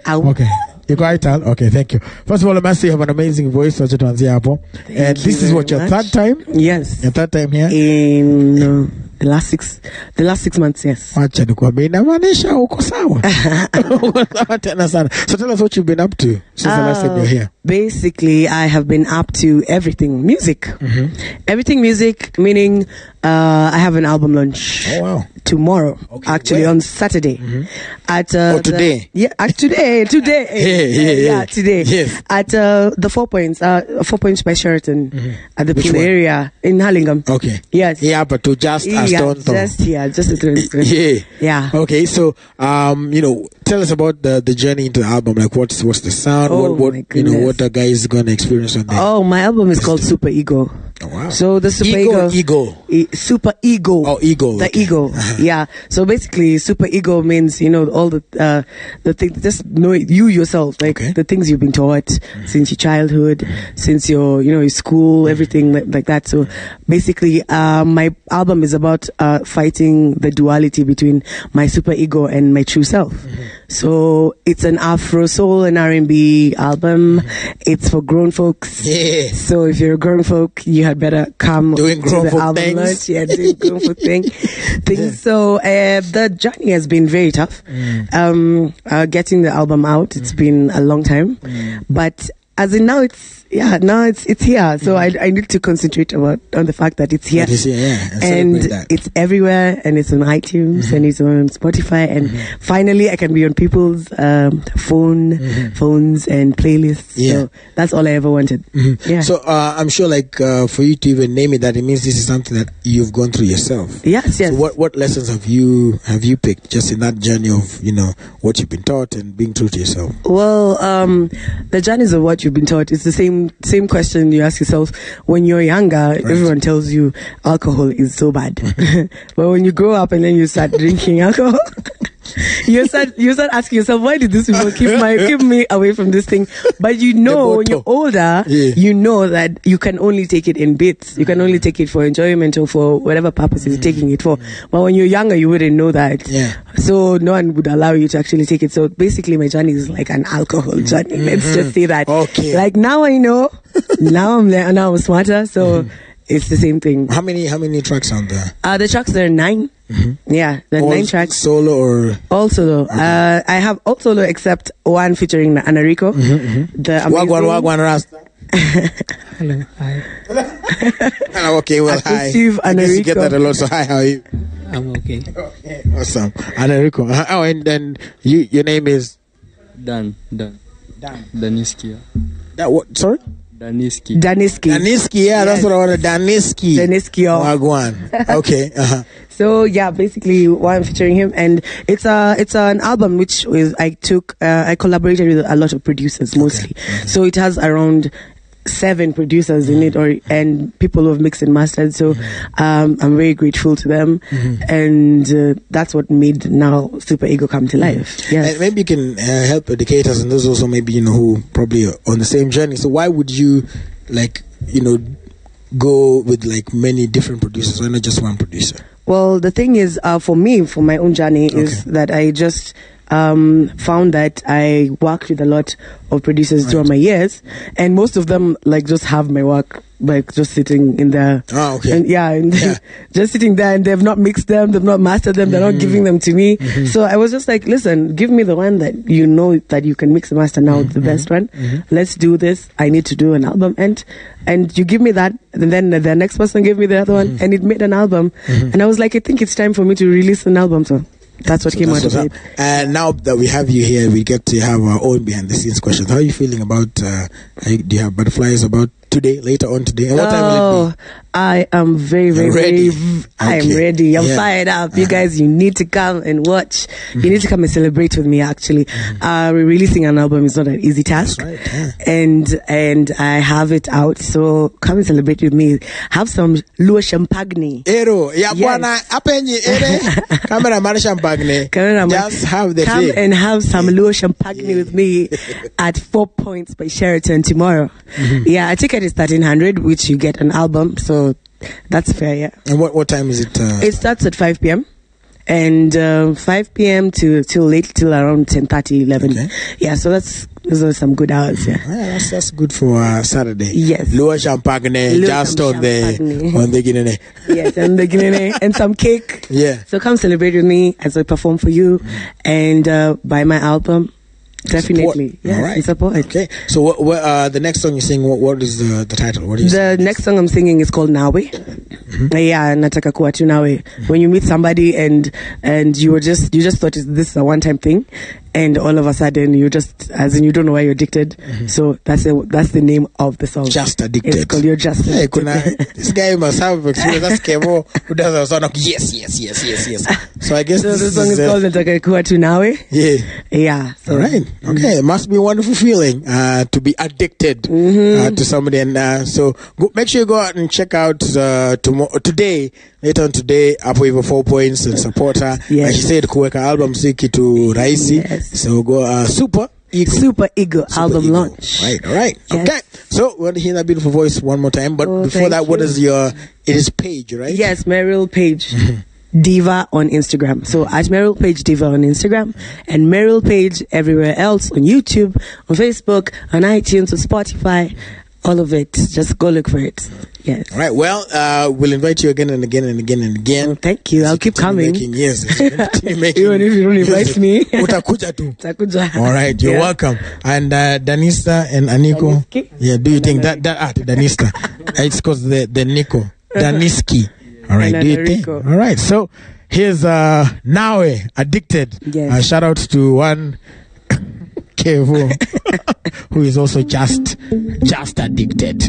Okay. You got it, Al? Okay, thank you. First of all, I must say you have an amazing voice, and this is what, your third time? Yes. Your third time here? In the last 6 months, yes. So tell us what you've been up to since the last time you're here. Basically, I have been up to everything music. Everything music, meaning I have an album launch tomorrow, actually on Saturday. At today? Today. Today. Yes. At the 4 Points, 4 Points by Sheraton, at the pool area in Hurlingham. Okay. Yes. Yeah, but to just just a yeah. Yeah. Okay, so tell us about the journey into the album. Like, what's the sound? What the guy is gonna experience on there. Oh, my album is called Super Ego. Oh, wow. So the Super Ego. Super Ego. Oh, ego. The ego. Yeah. So basically, Super Ego means all the things. Just know you yourself, like the things you've been taught since your childhood, since your school, everything like that. So basically, my album is about fighting the duality between my super ego and my true self. So it's an Afro soul and R&B album. It's for grown folks. Yeah. So if you're a grown folk, you had better come doing to grown the folk album things. launch. Yeah, doing grown folk things. So the journey has been very tough. Getting the album out, it's been a long time. But as in now, it's here. So I need to concentrate on the fact that it's here. And it's everywhere, and it's on iTunes, and it's on Spotify, and finally I can be on people's phones and playlists. Yeah. So that's all I ever wanted. Yeah. So I'm sure, for you to even name it that, it means this is something that you've gone through yourself. Yes. So what lessons have you picked just in that journey of what you've been taught and being true to yourself? Well, the journeys of what you've been taught is the same question you ask yourself when you're younger. Everyone tells you alcohol is so bad. But when you grow up and then you start drinking alcohol, you start asking yourself, why did these people keep me away from this thing? But when you're older, you know that you can only take it in bits. You can only take it for enjoyment or for whatever purpose you're taking it for. But when you're younger, you wouldn't know that. Yeah. So no one would allow you to actually take it. So basically my journey is like an alcohol journey. Let's just say that. Okay. Like now I know. Now I'm smarter. So it's the same thing. How many tracks on there? The tracks are 9. Yeah, the all 9 tracks. Solo or all solo? Okay. I have all solo except one featuring Anariko. The Wagwan Rasta. Hello, hi. Okay, well, hi. Steve I guess you get that a lot. So hi, how are you? I'm okay. Okay, awesome. Anariko. Oh, and then your name is Dan. Daniski. That what? Sorry. Daniski, yeah, yes. That's what I wanted. Daniski. Wagwan. Okay. So yeah, basically why I'm featuring him, and it's an album which I collaborated with a lot of producers mostly. Okay. So it has around 7 producers in it, and people who have mixed and mastered. So I'm very grateful to them, and that's what made now Super Ego come to life. Yes. And maybe you can help educate us, and those also maybe who probably are on the same journey. So why would you go with many different producers, why not just one producer? Well, the thing is, for me, for my own journey, is that I just found that I worked with a lot of producers throughout my years, and most of them just have my work just sitting in there. Oh, okay. And just sitting there, and they've not mixed them, they've not mastered them, they're not giving them to me. So I was just like, listen, give me the one that you know that you can mix and master now, the best one. Let's do this. I need to do an album, and you give me that, and then the next person gave me the other one, and it made an album. And I was like, I think it's time for me to release an album. So that's what came out of it. And now that we have you here, we get to have our own behind the scenes questions. How are you feeling about, do you have butterflies about later on today? And what time will it be? I am very, very ready. I am ready. I'm fired up. You guys, you need to come and watch. You need to come and celebrate with me, actually. Releasing an album is not an easy task. That's right, and I have it out. So come and celebrate with me. Have some Luo Champagne. Ero, bwana, apenye ere. Cameraman Champagne. Just have the Come and have some Luo Champagne with me at 4 Points by Sheraton tomorrow. Yeah, a ticket is 1,300, which you get an album. So that's fair, yeah. And what time is it? It starts at 5 p.m. and 5 p.m. till around 10:30, 11. Okay. Yeah, so those are some good hours. Yeah, that's good for Saturday. Yes. Lower champagne, just on the Guinea. Yes, and the Guinea and some cake. Yeah. So come celebrate with me as I perform for you, and buy my album. Definitely. Support. Yes, all right. and support. Okay. So what the next song you sing? What is the title? What do you The next song I'm singing is called Nawe. Yeah, nataka kuwa tu nawe. When you meet somebody and you just thought this is a one-time thing, and all of a sudden you just, as in, you don't know why you're addicted. So that's the name of the song. Just Addicted. It's called You're Just Addicted. This guy must have experience. That's Kevo who does a song of yes. So I guess So the song is called nataka kuwa tu nawe. Yeah. Yeah. So, all right. Okay. It must be a wonderful feeling to be addicted to somebody, and so make sure you go out and check out today. Later on today, Apo Evo 4 Points and support her. Yes. Like she said, kuweka album siki to Raisi. Yes. So go Super Eagle album launch. All right. Yes. Okay. So we want to hear that beautiful voice one more time. But before that, what is it is Paige, right? Yes, Meryl Paige Diva on Instagram. So at Meryl Paige Diva on Instagram, and Meryl Paige everywhere else, on YouTube, on Facebook, on iTunes, on Spotify, all of it. Just go look for it. Yes. All right. Well, we'll invite you again and again and again and again. Well, thank you. I'll keep coming. Yes. Even if you don't invite me. Utakuja tu. Takuja. All right. You're welcome. And Danista and Aniko. Daniski? Yeah. Do you think that Danista? It's because the Nico. Daniski. All right. Do you think? All right. So here's Nawe Addicted. Yes. Shout out to one Kevo who is also just addicted.